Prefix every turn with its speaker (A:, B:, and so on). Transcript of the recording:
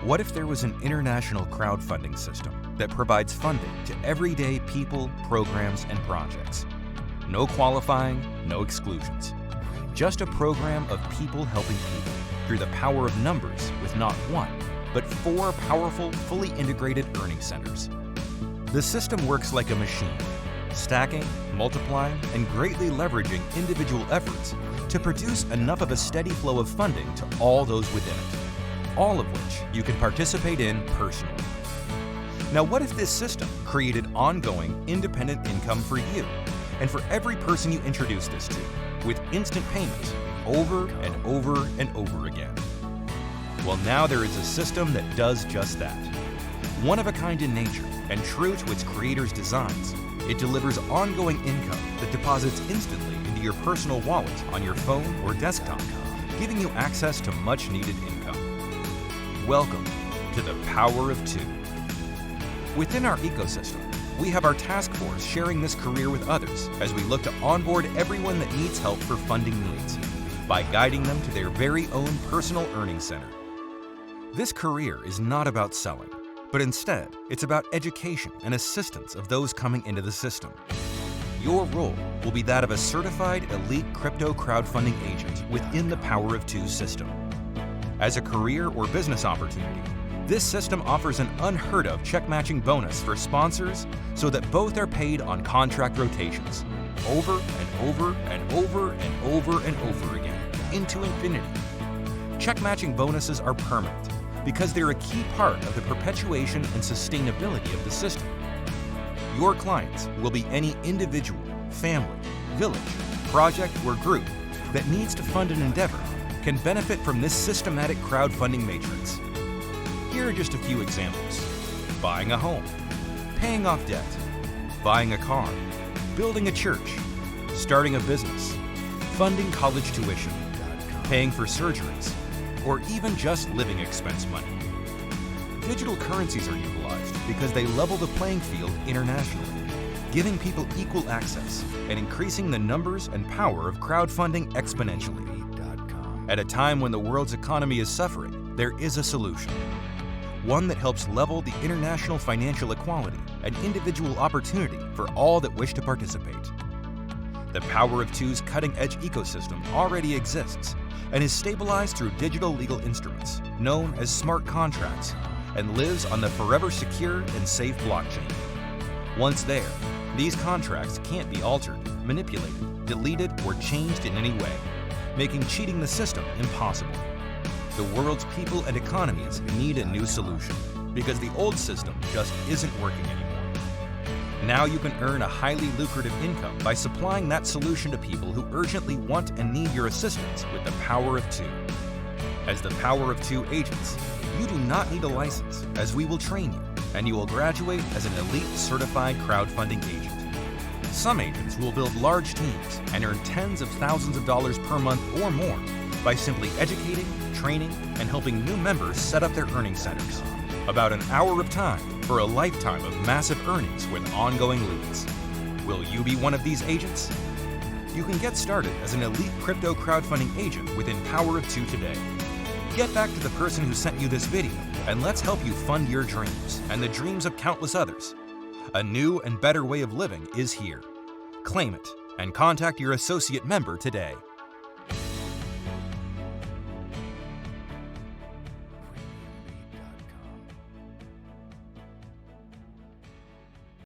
A: What if there was an international crowdfunding system that provides funding to everyday people, programs, and projects? No qualifying, no exclusions. Just a program of people helping people through the power of numbers with not one, but 4 powerful, fully integrated earning centers. The system works like a machine, stacking, multiplying, and greatly leveraging individual efforts to produce enough of a steady flow of funding to all those within it, all of which you can participate in personally. Now, what if this system created ongoing, independent income for you and for every person you introduce this to, with instant payments over and over and over again? Well, now there is a system that does just that. One of a kind in nature and true to its creator's designs, it delivers ongoing income that deposits instantly into your personal wallet on your phone or desktop, giving you access to much needed income. Welcome to the Power of Two. Within our ecosystem, we have our task force sharing this career with others as we look to onboard everyone that needs help for funding needs by guiding them to their very own personal earning center. This career is not about selling, but instead, it's about education and assistance of those coming into the system. Your role will be that of a certified elite crypto crowdfunding agent within the Power of Two system. As a career or business opportunity, this system offers an unheard of check matching bonus for sponsors so that both are paid on contract rotations, over and over and over and over and over again, into infinity. Check matching bonuses are permanent because they're a key part of the perpetuation and sustainability of the system. Your clients will be any individual, family, village, project, or group that needs to fund an endeavor can benefit from this systematic crowdfunding matrix. Here are just a few examples: buying a home, paying off debt, buying a car, building a church, starting a business, funding college tuition, paying for surgeries, or even just living expense money. Digital currencies are utilized because they level the playing field internationally, giving people equal access and increasing the numbers and power of crowdfunding exponentially. At a time when the world's economy is suffering, there is a solution. One that helps level the international financial equality and individual opportunity for all that wish to participate. The Power of Two's cutting-edge ecosystem already exists and is stabilized through digital legal instruments known as smart contracts and lives on the forever secure and safe blockchain. Once there, these contracts can't be altered, manipulated, deleted, or changed in any way, making cheating the system impossible. The world's people and economies need a new solution because the old system just isn't working anymore. Now you can earn a highly lucrative income by supplying that solution to people who urgently want and need your assistance with the Power of Two. As the Power of Two agents, you do not need a license, as we will train you, and you will graduate as an elite certified crowdfunding agent. Some agents will build large teams and earn tens of thousands of dollars per month or more by simply educating, training, and helping new members set up their earning centers. About an hour of time for a lifetime of massive earnings with ongoing leads. Will you be one of these agents? You can get started as an elite crypto crowdfunding agent within Power of Two today. Get back to the person who sent you this video, and let's help you fund your dreams and the dreams of countless others. A new and better way of living is here. Claim it and contact your associate member today.